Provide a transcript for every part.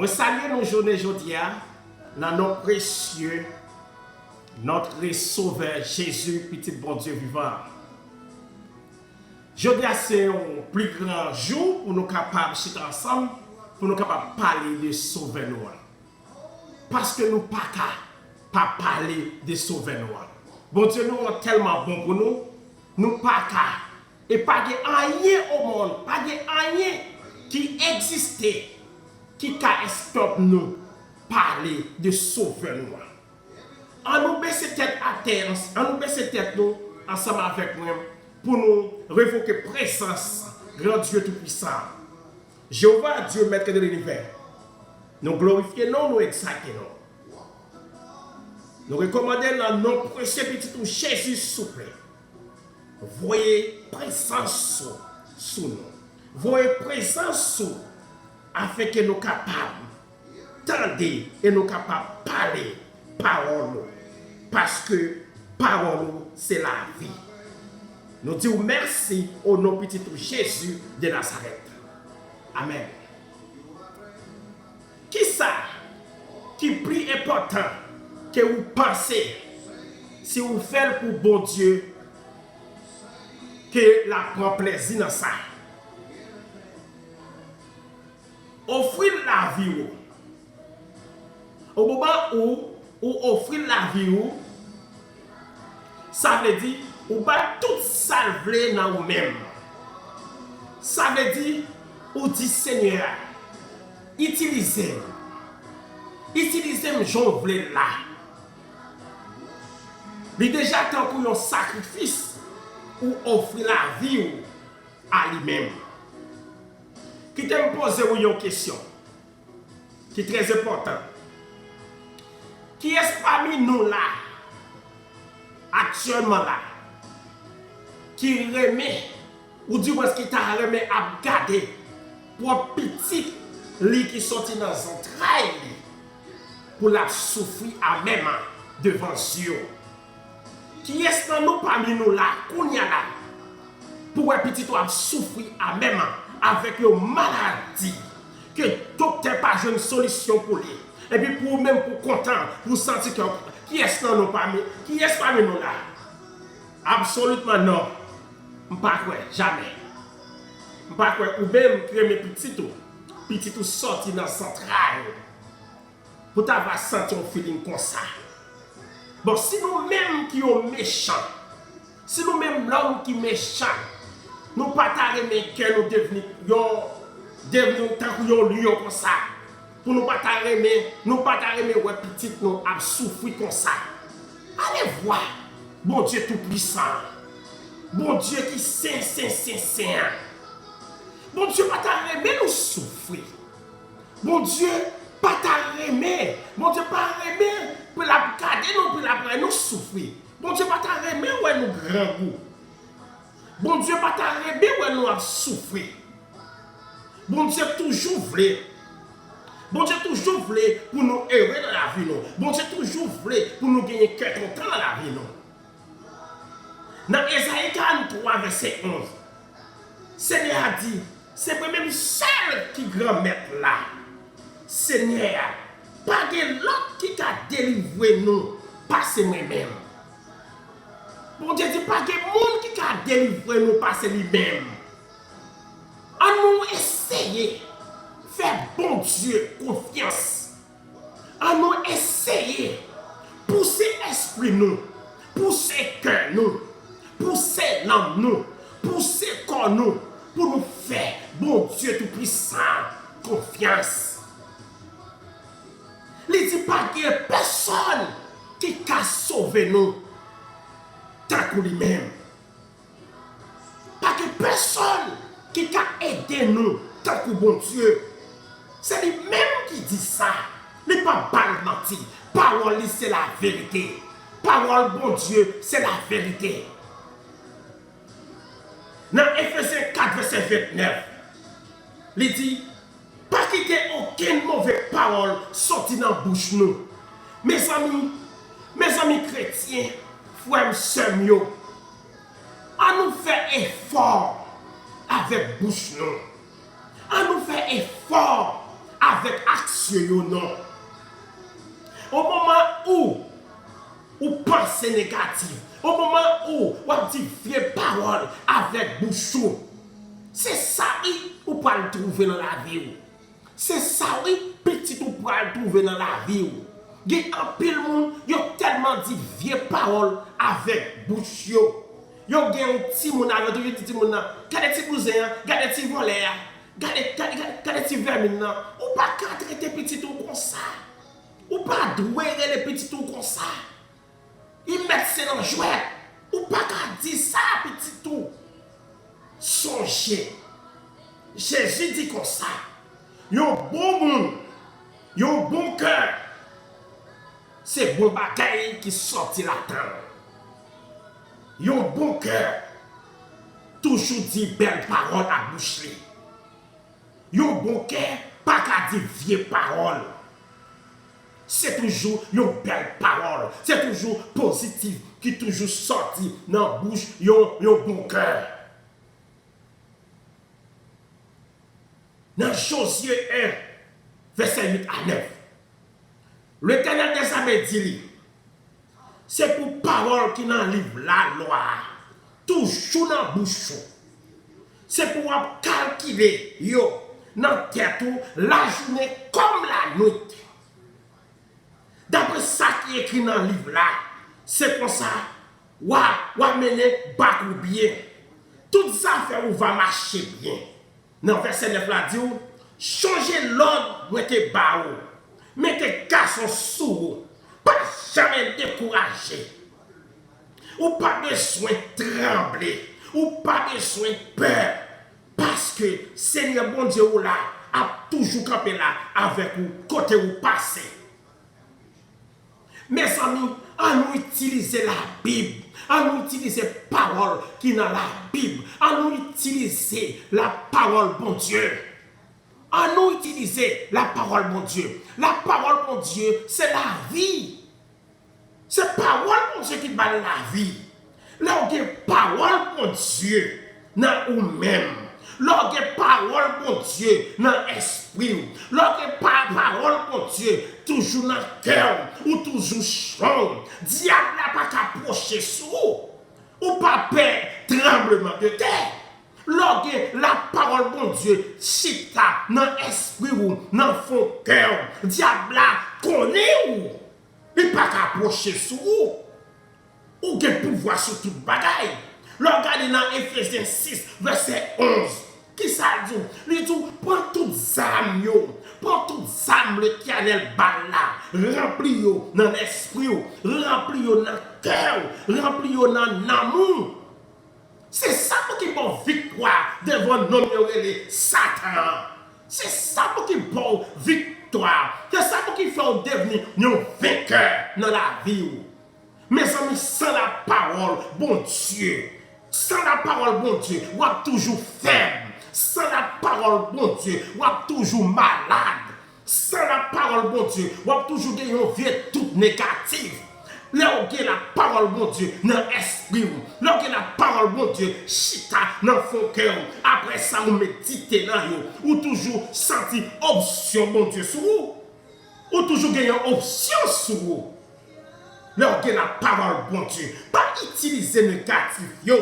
Je salue nos journées aujourd'hui dans notre précieux, notre sauveur Jésus, petit bon Dieu vivant. Aujourd'hui, c'est un plus grand jour pour nous capables de chiter ensemble, pour nous capables de parler de sauver nous. Parce que nous ne pouvons pas parler de sauver nous. Bon Dieu, nous est tellement bon pour nous, nous ne pouvons pas. Et pas de rien au monde, pas de rien qui existait, qui peut stopper nous parler de sauver nous. On nous baisse tête à terre, on nous baisse tête nous ensemble avec nous pour nous révoquer présence, grand Dieu tout-puissant. Jéhovah, Dieu maître de l'univers. Nous glorifions, nous exaltons. Nous recommandons dans nos précieux petits Jésus souple. Voyez présence sous nous. Voyez présence sous afin que nous capables d'entendre et nous capables de parler parole. Parce que parole, c'est la vie. Nous disons merci au nom petit Jésus de Nazareth. Amen. Qui ça qui plus important que vous pensez si vous faites pour bon Dieu que la prend plaisir dans ça? Offrir la vie au moment où offrir la vie, ça veut dire ou pas tout salver dans vous-même. Ça veut dire ou dit Seigneur, utilisez-moi j'en voulais là. Il déjà temps pour un sacrifice ou offrir la vie à lui-même. Qui te me pose une question qui est très importante. Qui est parmi nous là, actuellement là, qui remet, ou du moins qui t'a remet à garder pour petit lit qui sorti dans son entrailles pour la souffrir à même devant Dieu? Qui est dans nous parmi nous là, qu'on y a là, pour un petit toi souffrir à même avec une maladie que docteur pas une solution pour lui. Et puis pour même pour content, pour sentir que qui est dans nous parmi, qui est parmi nous là? Absolument non. Pas quoi, jamais. Pas quoi, ou même créer mes petits tout sorti dans le central. Pour t'avoir senti un feeling comme ça. Bon, si nous-mêmes qui sommes méchants, si nous-mêmes l'homme qui est méchant, nous pas t'arrêter que nous devenons tant que nous lions comme ça. Pour nous pas t'arrêter, ouais, petit nous à souffrir comme ça. Allez voir, bon Dieu tout-puissant. Bon Dieu qui saint. Bon Dieu pas t'arrêter nous souffrir. Bon Dieu pas t'arrêter. Bon Dieu pas t'arrêter pour la garder nous pour la nous souffrir. Bon Dieu pas t'arrêter ouais nous grand goût. Bon Dieu pas t'arrêter ouais nous a souffrir. Bon Dieu toujours voulait. Bon Dieu toujours voulait pour nous heureux dans la vie nous. Bon Dieu toujours voulait pour nous gagner cœur content dans la vie nous. Dans Esaïe 43, verset 11, Seigneur a dit, c'est même seul qui grand maître là. Seigneur, pas de l'autre qui t'a délivré nous, pas c'est moi-même. Bon Dieu dit, pas de monde qui t'a délivré nous, pas c'est lui-même. En nous essayer, faire bon Dieu confiance. En nous essayer, pousser esprit nous, pousser cœur nous, pousser l'âme nous, pousser corps nous, pour nous faire, bon Dieu tout-puissant, confiance. Il ne dit pas qu'il y a personne qui a sauvé nous, tant que lui-même. Pas que personne qui a aidé nous, tant que bon Dieu. C'est lui-même qui dit ça. Il n'est pas mal menti. Parole, c'est la vérité. Parole, bon Dieu, c'est la vérité. Dans Ephésiens 4, verset 29, il dit, pas quitter aucune mauvaise parole sortie dans la bouche nous. Mes amis chrétiens, frères et sœurs, à nous faire effort avec bouche nous. À nous faire effort avec action, non. Au moment où ou pensée négative, au moment où on dit vieille parole avec bouchon, c'est ça oui, ou pas le trouver dans la vie. C'est ça oui, petit ou pas le trouver dans la vie. Il y a un pile monde, il a tellement dit vieille parole avec bouchon. Il y a un petit monde avec tout petit monde, regardez petit cousin, regardez petit volet, regardez petit vermine, ou pas traiter petit ou comme ça. Ou pas douer les petits tout comme ça. Ils mettent ça dans le jouet. Ou pas qu'à dire ça, petit tout. Songez. Jésus dit comme ça. Yon bon monde. Yon bon cœur. C'est bon bagaille qui sortit la terre. Yon bon cœur. Toujours dit belle parole à bouche. Yon bon cœur. Pas qu'à dire vieille parole. C'est toujours une belle parole. C'est toujours positif qui toujours sorti dans la bouche un bon cœur. Dans Josué 1, verset 8 à 9. L'Éternel des armées dit, c'est pour parole qui dans le livre la loi, toujours dans la bouche. C'est pour calculer dans la tête la journée comme la nuit. D'après ça qui est écrit dans le livre là, c'est comme ça, ou mener bac ou bien. Toutes ça fait ou va marcher bien. Dans verset 9 là, dit, changez l'ordre, mettez bas ou, mettez garçon sous, pas jamais décourager. Ou pas besoin de trembler, ou pas besoin de peur, parce que Seigneur bon Dieu ou là, a toujours campé là avec vous, côté où passer. Mes amis, à nous utiliser la Bible, à nous utiliser la parole qui est dans la Bible, à nous utiliser la parole bon Dieu. À nous utiliser la parole bon Dieu. La parole bon Dieu, c'est la vie. C'est la parole bon Dieu qui bat la vie. Là où il y a parole bon Dieu dans nous-mêmes. Là où il y a parole bon Dieu dans l'esprit. Là où il y a parole bon Dieu toujours dans le cœur ou toujours chaud. Diable n'a pas qu'à approcher sous ou pas peur tremblement de terre. Là où il y a la parole bon Dieu chita dans l'esprit ou dans le fond cœur. Diable connaît ou il n'a pas qu'à approcher sous ou qu'il pouvoir sur toute bagaille. Regardez dans Ephésiens 6, verset 11. Qui ça dit? Il dit, prends toutes les âmes, prends toutes les âmes qui a le bal là, remplis-yo dans l'esprit, remplis-yo dans le cœur, remplis-yo dans l'amour. C'est ça qui bon victoire devant nos Satan. C'est ça qui bon victoire. C'est ça qui fait devenir un vainqueur dans la vie. Mes amis, sans la parole, bon Dieu, sans la parole, bon Dieu, on est toujours faible. Sans la parole, bon Dieu, on est toujours malade. Sans la parole, bon Dieu, on est toujours dans une vie toute négative. Là où il y a la parole, bon Dieu, dans l'esprit, là où il y a la parole, bon Dieu, chita dans le cœur. Après ça, on médite dans vous, ou toujours sentir option, bon Dieu, sur vous, ou toujours gagner option sur vous. Là où il y a la parole, bon Dieu, pas utiliser négatif, yo.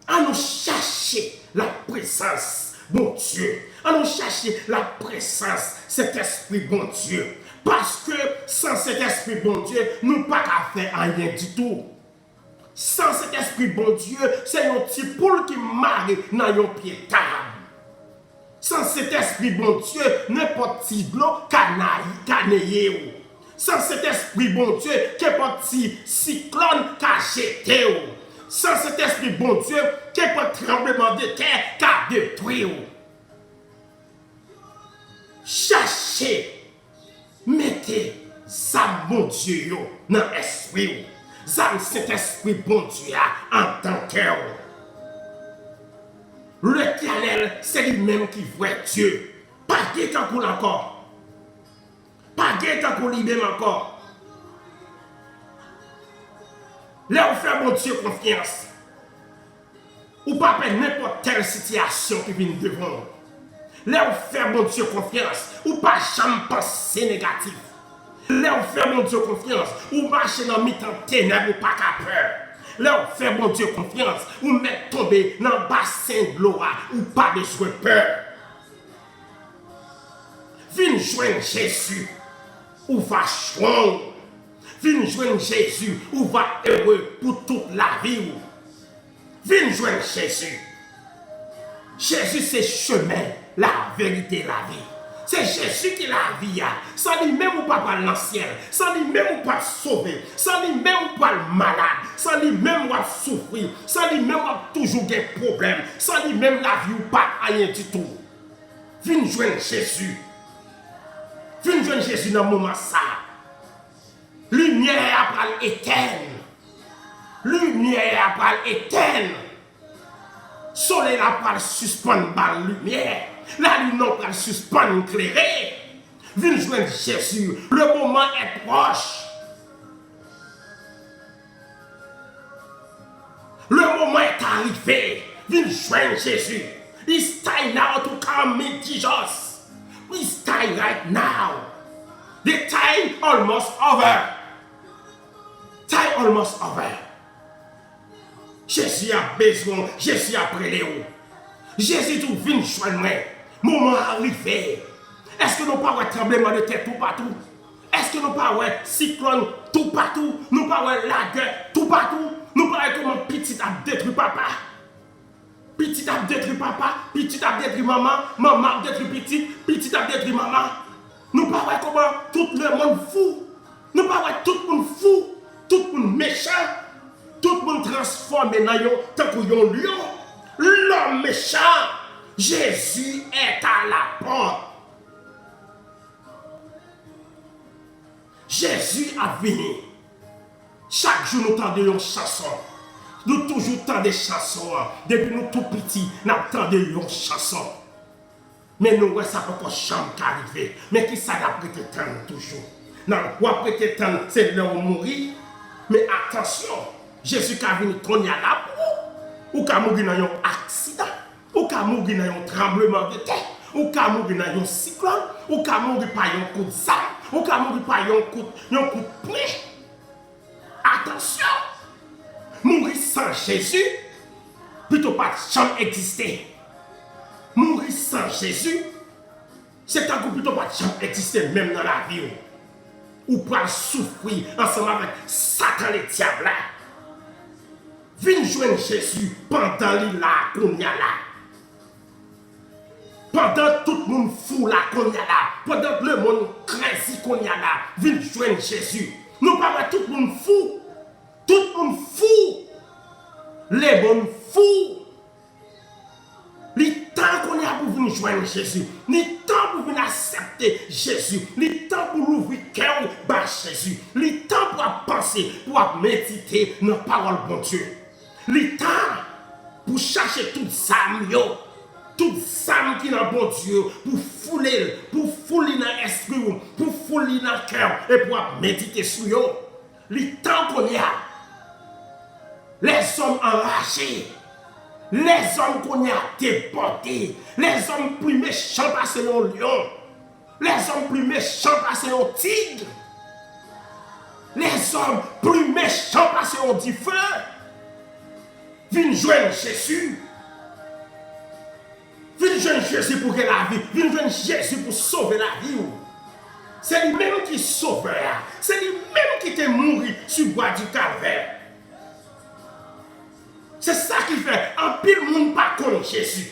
À nous chercher la présence, bon Dieu. À nous chercher la présence, cet esprit, bon Dieu. Parce que sans cet esprit, bon Dieu, nous pas qu'à faire rien du tout. Sans cet esprit, bon Dieu, c'est un petit poule qui marre dans un pied table. Sans cet esprit, bon Dieu, n'importe qui l'eau canaille. Sans cet esprit, bon Dieu, n'importe qui cyclone cacheté. Sans cet esprit, bon Dieu, n'importe tremblement de terre qu'a détruit. Cherchez. Mettez ça, bon Dieu, dans l'esprit. Ça, cet esprit, bon Dieu, en tant que cœur. L'Éternel, c'est lui-même qui voit Dieu. Pas quelqu'un pour encore. Pas quelqu'un pour lui-même encore. Là, on fait bon Dieu confiance. Ou pas n'importe quelle situation qui vient devant. Là où faire mon Dieu confiance, ou pas jamais penser négatif. Là où faire mon Dieu confiance, ou marcher dans mi-temps ténèbres ou pas qu'à peur. Là où faire mon Dieu confiance, ou mettre tomber dans le bassin de l'eau ou pas besoin de peur. Viens joindre Jésus, ou va strong. Viens joindre Jésus, ou va heureux pour toute la vie. Viens joindre Jésus. Jésus c'est chemin, la vérité, la vie. C'est Jésus qui la vie. Sans lui-même ou pas dans le ciel. Sans lui-même ou pas sauver. Sans lui-même ou pas malade. Sans lui-même ou pas souffrir. Sans lui-même ou toujours des problèmes. Sans lui-même la vie ou pas rien du tout. Viens joindre Jésus. Viens joindre Jésus dans le moment ça. Lumière après l'éternel. Lumière après l'éternel. Soleil après suspendre par lumière. La lumière après suspendre éclairée. Viens joindre Jésus. Le moment est proche. Le moment est arrivé. Viens joindre Jésus. It's time now to come meet Jesus. It's time right now. The time almost over. Time almost over. Jésus a besoin, Jésus a prêté où. Jésus tout vient joindre moi. Moment arrivé. Est-ce que nous pas un tremblement de terre tout partout? Est-ce que nous pas un cyclone tout partout? Nous pas un la guerre tout partout? Nous pas comment petit a détruit papa? Petit a détruit papa, petit a détruit maman, maman a détruit petit, petit a détruit maman. Nous pas comment tout le monde fou. Nous pas tout le monde fou, tout le monde méchant. Tout le monde transformé dans tant que un lion. L'homme méchant. Jésus est à la porte. Jésus a venu. Chaque jour nous entendons une chanson. Nous toujours entendons des chansons. Depuis nous tout petits, nous entendons une chanson. Mais nous, ça peut pas jamais arriver. Mais qui ça a prêté temps toujours? Non, ou a prêté temps, c'est là où mourir. Mais attention. Jésus qui a venu qu'on y a là ou qui a mouru dans un accident, ou qui a mouru dans un tremblement de terre, ou qui a mouru dans un cyclone, ou qui a mouru par un coup de sang, ou qui a mouru par un coup de poing. Attention! Mourir sans Jésus, plutôt pas jamais exister. Mourir sans Jésus, c'est un coup plutôt pas jamais exister même dans la vie. Ou pas souffrir ensemble avec Satan et le diable. Viens joindre Jésus pendant l'île là qu'on y a là. Pendant tout le monde fou là qu'on y a là. Pendant le monde crazy qu'on y a là. Viens joindre Jésus. Nous parlons tout le monde fou. Tout le monde fou. Les bons fous. Le temps qu'on y a pour venir joindre Jésus. Le temps pour venir accepter Jésus. Le temps pour ouvrir cœur par Jésus. Le temps pour penser, pour méditer dans la parole de Dieu. Le temps pour chercher toute âme, toute âme qui est dans bon Dieu, pour fouler dans l'esprit, pour fouler dans le cœur et pour méditer sur eux. Le temps qu'on y a, les hommes enragés, les hommes qu'on y a déportés, les hommes plus méchants passés au lion, les hommes plus méchants passés au tigre, les hommes plus méchants passés au feu. Viens joindre Jésus. Viens joindre Jésus pour que la vie. Viens joindre Jésus pour sauver la vie. C'est lui-même qui sauve. C'est lui-même qui t'est mort sur le bois du calvaire. C'est ça qui fait. En pile monde pas contre Jésus.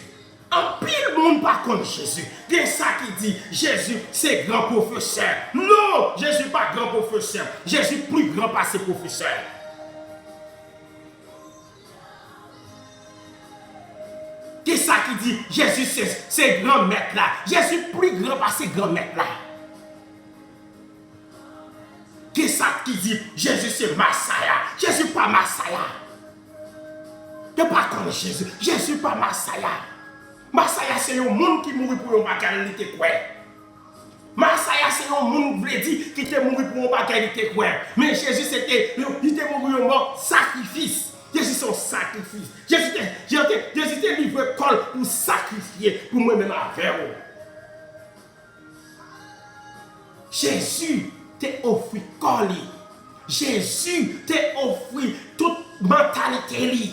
En pile monde pas contre Jésus. C'est ça qui dit Jésus c'est grand professeur. Non, Jésus pas grand professeur. Jésus plus grand pas ses professeurs. Qui ça qui dit Jésus c'est grand maître là. Jésus plus grand pas ses grand maître là. Qui ça qui dit Jésus c'est Messiah. Jésus pas Messiah. Ne pas comme Jésus. Jésus pas Messiah. Messiah c'est un monde qui mourit pour un bagage qui était quoi. Messiah c'est un monde qui était mort pour un bagage qui était quoi. Mais Jésus c'était il était mort pour un mort sacrifice. Jésus c'est un sacrifice. Jésus était livré col pour sacrifier pour moi-même avec vous. Jésus t'a offert corps. Jésus t'a offert toute mentalité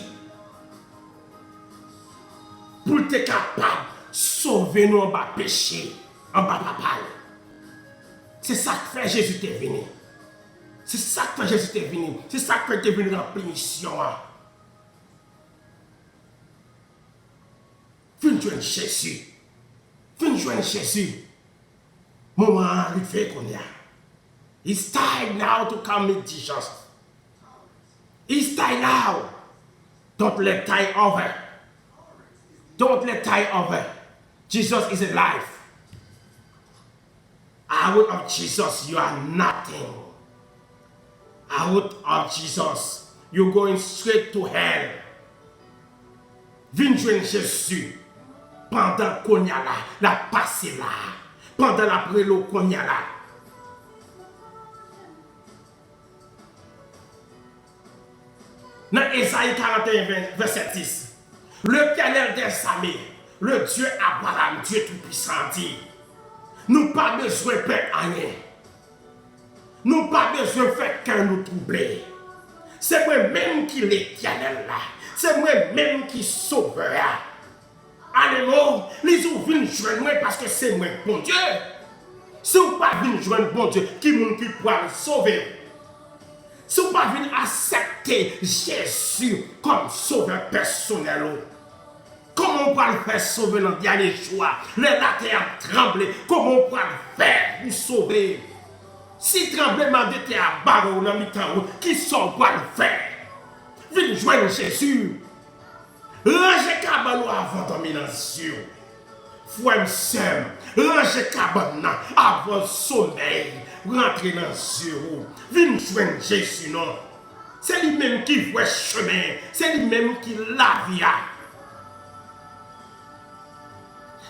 pour être capable de sauver nous en bas péché, en bas papa. C'est ça que fait Jésus t'est venu. C'est ça que fait Jésus t'est venu. C'est ça que fait t'es venu remplir mission. Viens joindre Jésus. Viens joindre Jésus. Moment arrivé qu'on y a. It's time now to come meet Jesus. It's time now. Don't let time over. Don't let time over. Jesus is alive. Out of Jesus, you are nothing. Out of Jesus, you're going straight to hell. Viens joindre Jésus. Pendant qu'on y a là, la passé là. Pendant la prélo qu'on y a là. Dans Ésaïe 41, verset 10. L'Éternel des armées, le Dieu Abraham, Dieu Tout-Puissant dit, nous pas besoin de faire rien. Nous pas besoin de faire qu'un nous troubler. C'est moi-même qui l'Éternel là. C'est moi-même qui sauveur. Alléluia. Les ouvrent une joindre parce que c'est moi, bon Dieu. Si vous pas venir joindre bon Dieu, qui pourra le sauver? Si vous pas venir accepter Jésus comme sauveur personnel, comment on va le faire sauver dans le dernier jour? La terre tremble. Comment on va le faire pour sauver? Si tremblement de terre barre dans le temps, qui sont pour le faire? Venez joindre Jésus. Rangez cabane avant de dormir dans les yeux. Frère Sam, rangez cabane avant le sommeil. Rentrez dans les yeux. Venez joindre Jésus, non? C'est lui-même qui voit le chemin. C'est lui-même qui la vie.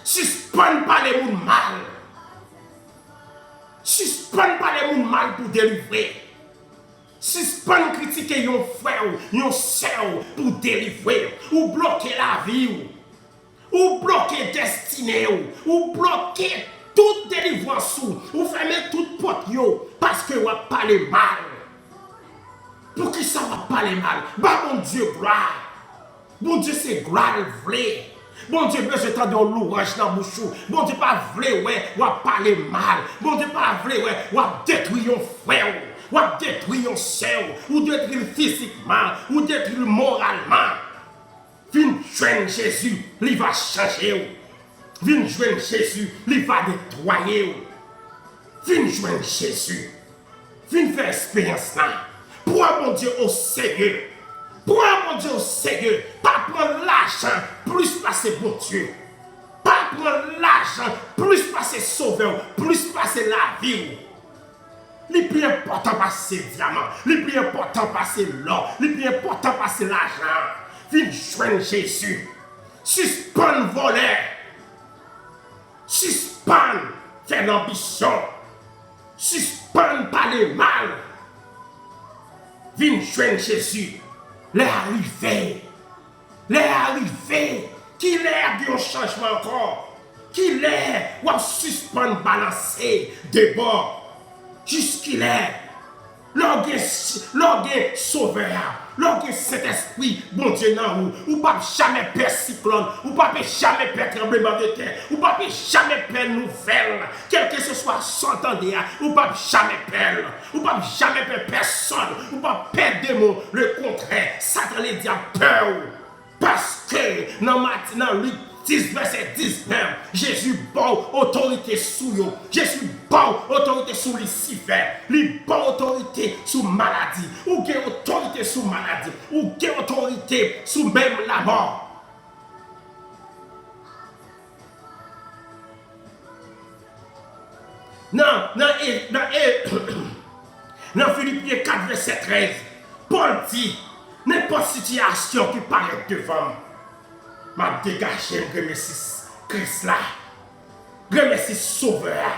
Suspend pas les gens mal. Suspend pas les gens mal pour délivrer. Suspend critiquer yon frère, yon sœur pour délivrer. Ou bloquer la vie. Ou bloquer destinée. Ou bloquer toute délivrance. Ou fermer toute porte parce que vous parlez mal. Pour qui ça va parler mal? Bah mon Dieu, gloire. Bon Dieu, c'est gloire vrai. Bon Dieu, besoin de l'ouvrage dans la bouche. Bon Dieu, pas vrai, ouais, ou parler mal. Bon Dieu, pas vrai, ouais, ou détruire un frère, ou détruire un sœur, ou détruire physiquement, ou détruire moralement. Viens joindre Jésus, il va changer. Viens joindre Jésus, il va nettoyer. Viens joindre Jésus. Viens faire expérience là. Prends mon Dieu au sérieux. Prends mon Dieu au sérieux. Pas prendre l'argent, plus passer bon Dieu. Pas prendre l'argent, plus passer sauveur, plus passer la vie. Le plus important passer diamant, le plus important passer l'or, le plus important passer l'argent. Viens joindre Jésus. Suspend voler. Suspend faire l'ambition. Suspend parler mal. Viens joindre Jésus. Les arrivés. Les arrivés. Qui l'air d'un changement encore. Qui l'air ou à suspendre balancer de bord. Jusqu'il est. L'orgue sauveur. L'orgue Saint-Esprit, bon Dieu, non, ou pas jamais perdre cyclone, ou pas jamais perdre tremblement de terre, ou pas jamais perdre nouvelle, quel que ce soit s'entendre, ou pas jamais perdre, ou pas jamais perdre personne, ou pas perdre démon, le contraire, Satan les diables peur, parce que dans Luc 10, verset 19, Jésus bon autorité sous eux. Jésus bon autorité sous Lucifer. Lui bon autorité sous maladie. Ou qui autorité sous maladie. Ou qui autorité sous même la mort. Dans Philippiens 4, verset 13, Paul dit, n'importe situation qui paraît devant, m'a dégagé, remercie Christ là. Remercie Sauveur.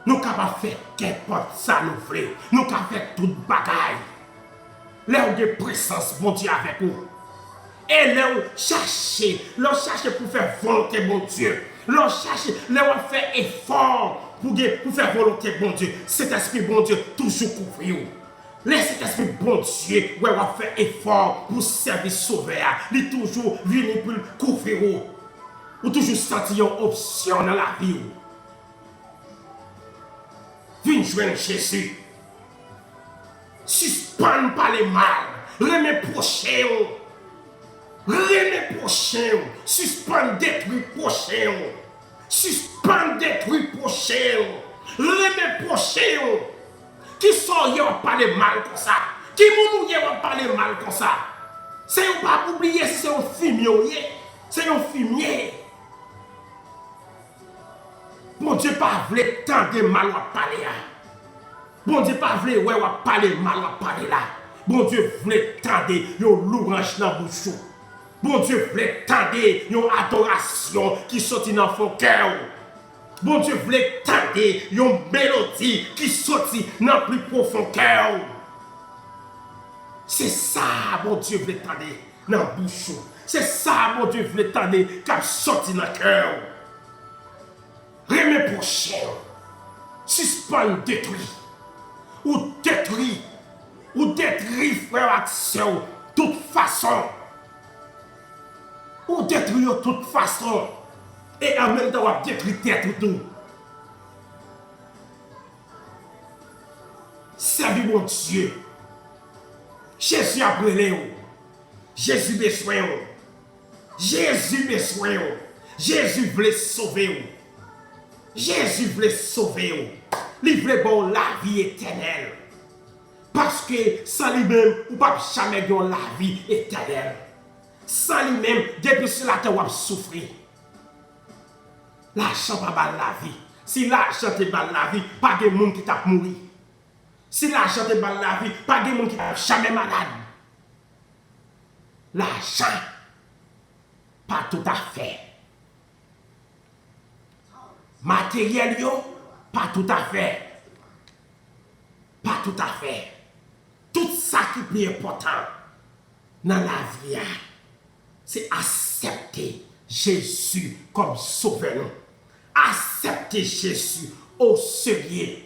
Nous sommes capables de faire qu'importe ça nous voulons. Nous sommes capables de faire toute bagaille. Là où de présence, bon Dieu, avec nous. Et là où chercher pour faire volonté, mon Dieu. Là où chercher, là où faire effort pour faire volonté bon Dieu. Cet esprit bon Dieu toujours couvrir. Laisse cet esprit bon Dieu, ouais, on va faire effort pour servir sauveur. Il toujours venir pour couvrir. Ou toujours sentir une option dans la vie. Viens joindre Jésus. Suspends pas les mal. Remets prochain. Remets prochain. Suspends détruire prochain. Suspends détruire prochain. Remets prochain. Qui sont y va parler mal comme ça? Qui moun y va parler mal comme ça? C'est pas oublier c'est un fumier. C'est un fumier. Bon Dieu pas voulait tant de mal à parler là. Bon Dieu pas voulait ouais à parler mal à parler là. Bon Dieu voulait tant de yo louange dans bouche. Bon Dieu voulait tant de yo adoration qui sorti dans son cœur. Bon Dieu voulait tant de yo mélodie qui sorti dans plus profond cœur. C'est ça bon Dieu voulait tant de dans bouche. C'est ça bon Dieu voulait tant de qui sorti dans cœur. Remets prochain, suspend détruit, ou détruit frère action, toute façon, ou détruit de toute façon, et en même temps on détruit tête tout. Servez mon Dieu, Jésus a brûlé, Jésus besoin, Jésus besoin, Jésus voulait sauver. Jésus voulait sauver, il voulait bon la vie éternelle. Parce que sans lui-même, ou pas jamais gagner la vie éternelle. Sans lui-même, depuis sur la terre, on va souffrir. L'argent va pas la vie. Si l'argent te bat la vie, pas de monde qui t'a mouru. Si l'argent te bat la vie, pas de monde qui t'a jamais malade. L'argent, pas tout à fait. Matériel, pas tout à fait. Pas tout à fait. Tout ça qui est important dans la vie, c'est accepter Jésus comme sauveur. Accepter Jésus au sérieux.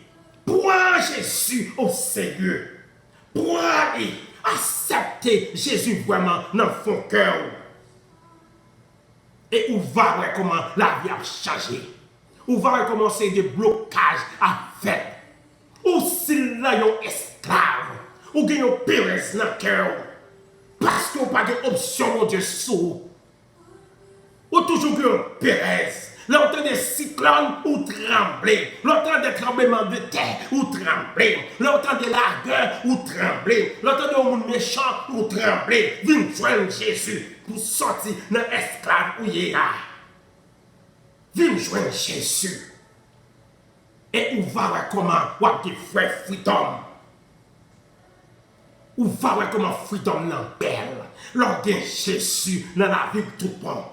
Prends Jésus au sérieux. Prends et accepter Jésus vraiment dans ton cœur. Et on va voir comment la vie a changé. On va recommencer des blocages à faire. Ou s'il y a un esclave, ou il y a un pérès dans le cœur, parce qu'on n'a pas d'option, mon Dieu, sous. Ou toujours un pérès. L'entend des cyclones ou trembler. L'entend des tremblements de terre ou trembler. L'entend des largueurs ou trembler. L'entend des monde méchant ou trembler. Viens joindre Jésus pour sortir dans l'esclave où il y a. Viens joindre Jésus. Et on va voir comment on a des frères freedom. On va voir comment freedom n'est belle. Lors de Jésus dans la vie de tout le monde.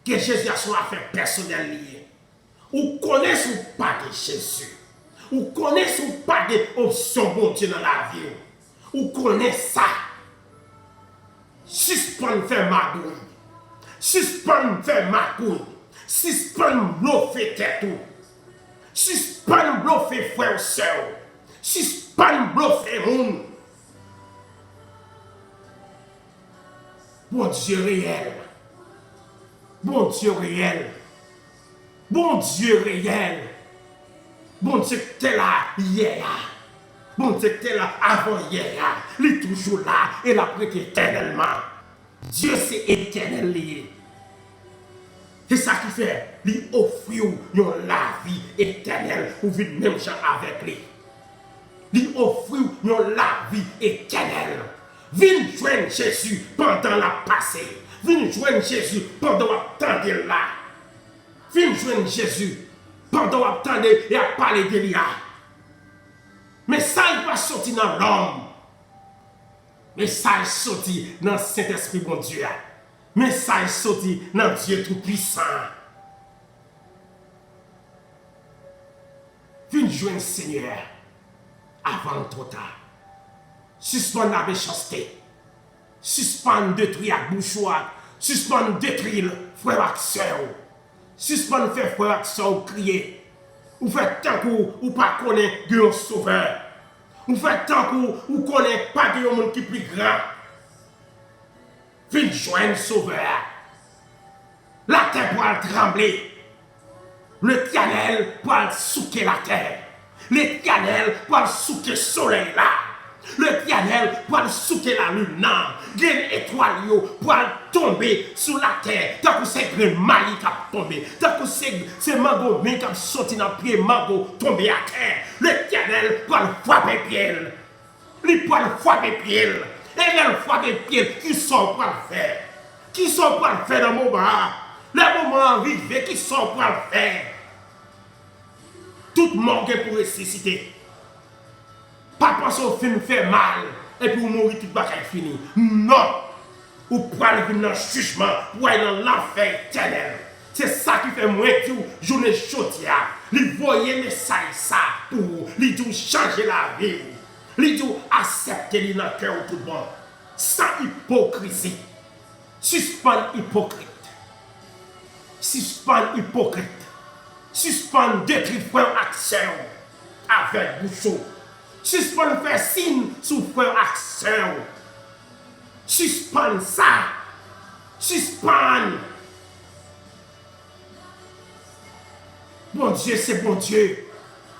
Que Jésus a son affaire personnelle liée. Ou connaissez ou pas de Jésus. Ou connaissez ou pas d'option bon Dieu dans la vie. Ou connaissez ça. Suspend faire magouille. Suspend faire magouille. Suspend bluffer tête. Suspend bluffer frère ou soeur. Suspend bluffer monde. Bon Dieu réel. Bon Dieu réel. Bon Dieu réel. Bon Dieu qui était là hier. Bon Dieu qui était là avant hier. Il est toujours là et il a prêté éternellement. Dieu c'est éternel lié. C'est ça qui fait, lui offrir la vie éternelle pour vivre même gens avec lui. Lui offrir la vie éternelle. Viens joindre Jésus pendant la passée. Viens joindre Jésus pendant l'attendre là. Viens joindre Jésus pendant l'attendre et à parler de lui. Mais ça, il va sortir dans l'homme. Mais ça, il sorti dans le Saint-Esprit, mon Dieu. Mais ça, il sorti dans Dieu Tout-Puissant. Viens joindre Seigneur avant trop tard. Suspends la méchanceté. Suspends détruire la bouchoir. Suspends détruire frère et sœur. Suspends faire frère et sœur crier. Ou fait tant ou pas connaître un sauveur. Ou fait tant ou connaît pas de monde qui plus grand. Viens joindre sauveur. La terre pourra trembler. Le Tianel pourra souquer la terre. Le Tianel pourra souquer le soleil là. Le Tianel pourra souquer la lune là. Des étoiles pourra tomber sur la terre. Tant que c'est grand Mali qui a tombé. Tant que c'est mango qui a sorti dans le pied mango tombé à terre. Le Tianel pourra frapper pied. Il pourra frapper pied. Et il frapper pied. Qui sont pour le faire? Qui sont pour le faire dans le moment? Le moment arrivé, qui sont pour le faire? Tout mort pour ressusciter. Pas penser au film fait mal et puis mourir tout bagaille fini. Non! Ou pour aller dans le jugement, pour aller dans l'enfer éternel. C'est ça qui fait moi tout journée chaudia. Lui voyer message ça pour lui tout changer la vie. Lui tout accepter lui dans le cœur tout bon. Sans hypocrisie. Suspend hypocrite. Suspend hypocrite. Suspend détruire frère action avec bouchon. Suspend faire signe sous frère action. Suspend ça. Suspend. Bon Dieu, c'est bon Dieu.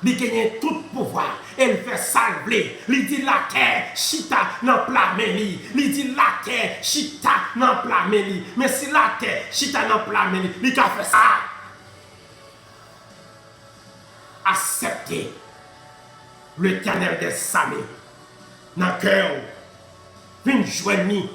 Il gagne tout pouvoir. Elle fait salver. Il dit la terre, chita dans plat meli. Il dit la terre, chita dans plat meli. Mais si la terre, chita dans plat meli, il a fait ça. Acceptez l'Éternel des armées dans le cœur. Viens joindre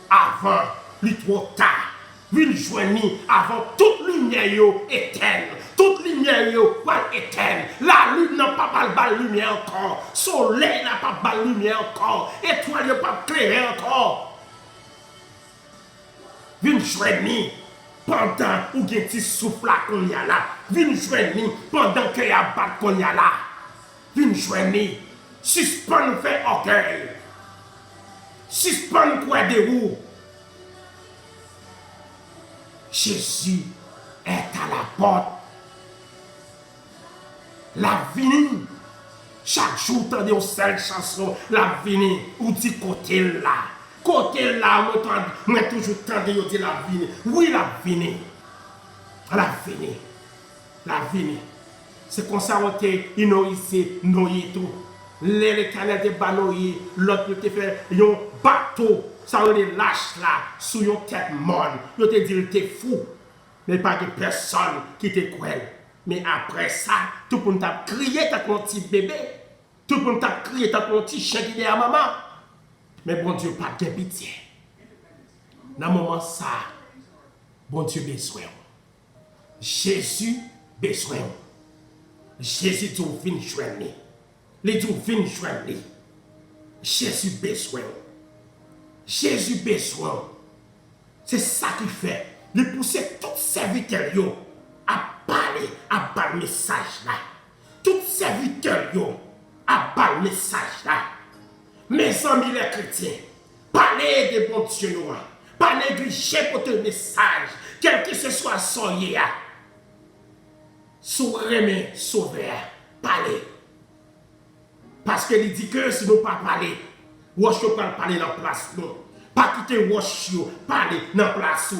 avant le trop tard. Viens joindre avant toute lumière éteinte. Toute lumière est éteinte. La lune n'a pas de lumière encore. Soleil n'a pas de lumière encore. Étoile n'a pas clairé encore. Viens joindre pendant où il y a un petit souffle qu'on y a là. Viens joindre pendant qu'il y a un bat qu'on y a là. Viens joindre. Suspend fait orgueil. Suspend quoi de roues. Jésus est à la porte. La vini. Chaque jour, tendez une seule chanson. La vini. Ou dit côté là. Côté là, moi toujours tendez de dire la vini. Oui, la vini. La vini. La vini. C'est comme ça qu'on te ici, noyé tout. Les canaux de banoyer, l'autre te fait un bateau. Ça on les lâche là, sous une tête morne. Yo te dit que tu es fou. Mais pas de personne qui te croit. Mais après ça, tout le monde t'a crié ta ton petit bébé. Tout le monde t'a crié ta ton petit chien qui est à maman. Mais bon Dieu, pas de pitié. Dans le moment ça, bon Dieu besoin. Jésus besoin. Jésus dit vient joindre. Les dit vient joindre. Jésus besoin. Jésus besoin. C'est ça qui fait. De pousser tous serviteurs à parler, à parler le message là. Tous serviteurs à parler le message là. Mes amis les chrétiens, parlez de bon Dieu nous. Parlez du chef pour le message. Quel que ce soit soyez. Souremé, sauveur, parlez. Parce qu'il dit que si nous ne pas parler, nous ne pas parler dans la place. Non. Pas quitter Wash, parler dans la place.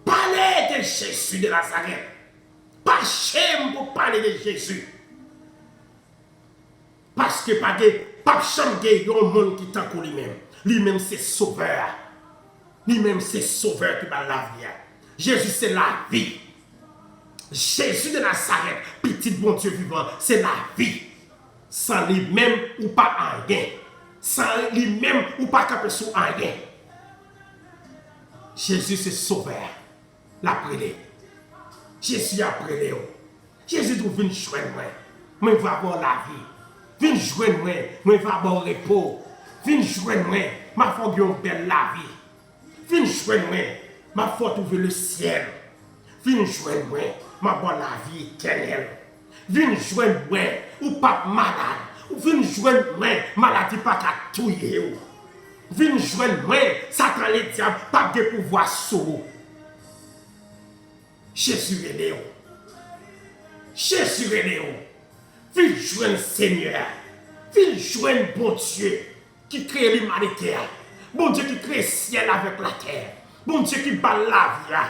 Parlez de Jésus de Nazareth. Pas chème pour parler de Jésus. Parce que pas chème de un monde qui t'en lui-même. Lui-même c'est sauveur. Lui-même c'est sauveur qui va la vie. Jésus c'est la vie. Jésus de Nazareth, petit bon Dieu vivant, c'est la vie. Sans lui-même ou pas rien. Sans lui-même ou pas capable sur rien. Jésus c'est sauveur. L'après-les. Jésus après-les. Jésus doit venir joindre moi. Moi, je vais avoir la vie. Viens joindre moi. Moi, je vais avoir le repos. Viens joindre moi. Ma foi, une belle la vie. Viens joindre moi. Ma foi, trouver le ciel. Viens joindre moi. Ma bonne la vie éternelle. Viens joindre moi. Ou pas malade. Viens joindre moi. Maladie pas qu'à tuer. Viens joindre moi. Satan les diables pas de pouvoir sur vous. Jésus est là. Jésus Renéo, viens joindre Seigneur, viens joindre bon Dieu qui crée l'humanité, bon Dieu qui crée le ciel avec la terre, bon Dieu qui bat la vie.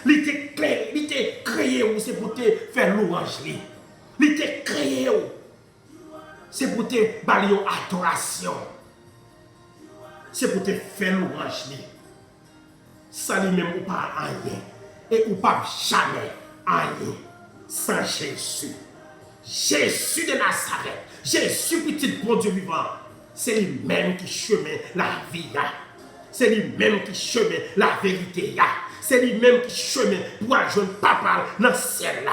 Il t'a créé, c'est pour te faire louange. Il t'a créé, c'est pour te balayer adoration. C'est pour te faire louange. Ça lui-même ou pas rien. Et ou pas jamais rien sans Jésus. Jésus de Nazareth. Jésus petit bon Dieu vivant. C'est lui-même qui chemin la vie. C'est lui-même qui chemin la vérité. C'est lui-même qui chemin pour rejoindre papa dans le ciel là.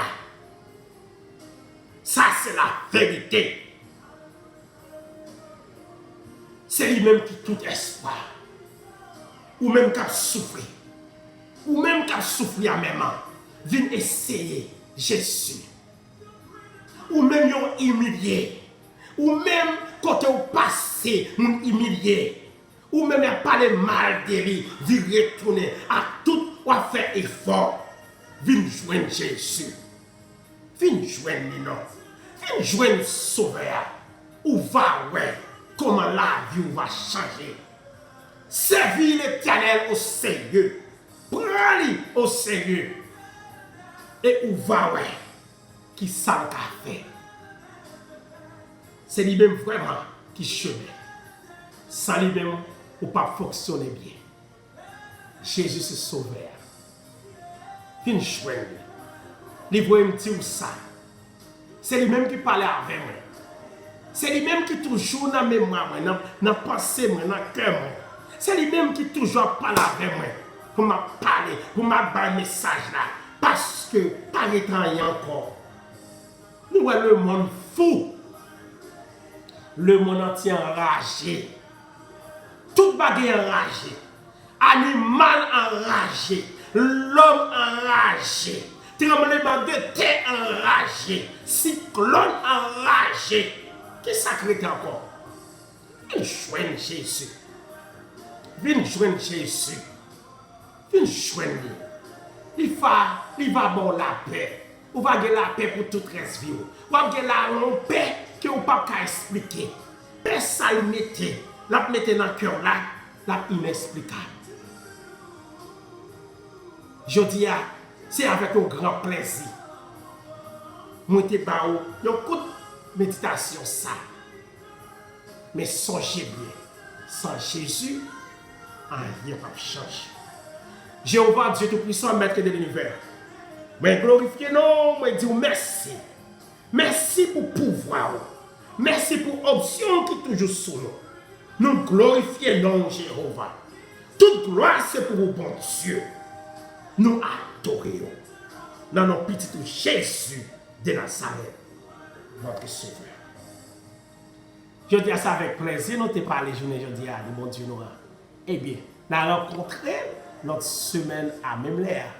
Ça c'est la vérité. C'est lui-même qui tout espoir. Ou même qui a souffert. Ou même qui a souffert en même temps. Viens essayer Jésus. Ou même yon humilié. Ou même quand on passe, on humilié. Ou même il pas de mal de lui, viens retourner à tout ou à faire effort. Viens joindre Jésus. Viens joindre nous. Viens joindre Sauveur. Ou va ouais comment la vie va changer. Servir l'Éternel au sérieux. Prends-le au sérieux. Et où va ouais qui ça qu'a fait. C'est lui-même vraiment qui chemin. Sans lui-même, ou pas fonctionner bien. Jésus c'est sauveur. Viens joindre. Il voit me dire ça. C'est lui-même qui parle avec moi. C'est lui-même qui toujours dans la mémoire, dans la pensée, dans le cœur. C'est lui-même qui toujours parle avec moi. Pour me parler, pour m'avoir un message là. Parce que, par étant encore, nous voyons le monde fou. Le monde entier enragé. Tout bagaille enragé. Animal enragé. L'homme enragé. Tremblement de terre enragé. Cyclone enragé. Qu'est-ce que ça crée encore? Viens joindre Jésus. Viens joindre Jésus. Viens joindre lui. Il va bon la paix. Ou va gagner la paix pour toute reste vie. Ou va gagner la paix que vous ne pouvez pas expliquer. Paix ça il mette. La mette dans le cœur là. La inexplicable. Je dis, c'est avec un grand plaisir. Moi, je un coup de méditation ça. Mais songez bien, sans Jésus, rien ne va changer. Jéhovah, Dieu Tout-Puissant, Maître de l'univers. Mais glorifiez non, moi dis merci. Merci pour pouvoir. Merci pour option qui est toujours sous nous. Nous glorifions Jéhovah. Toute gloire c'est pour vous, bon Dieu. Nous adorons dans nos petits Jésus de Nazareth, votre Sauveur. Je dis ça avec plaisir, nous te parlé journée, je dis à bon Dieu nous. Eh bien, nous rencontrons notre semaine à même l'heure.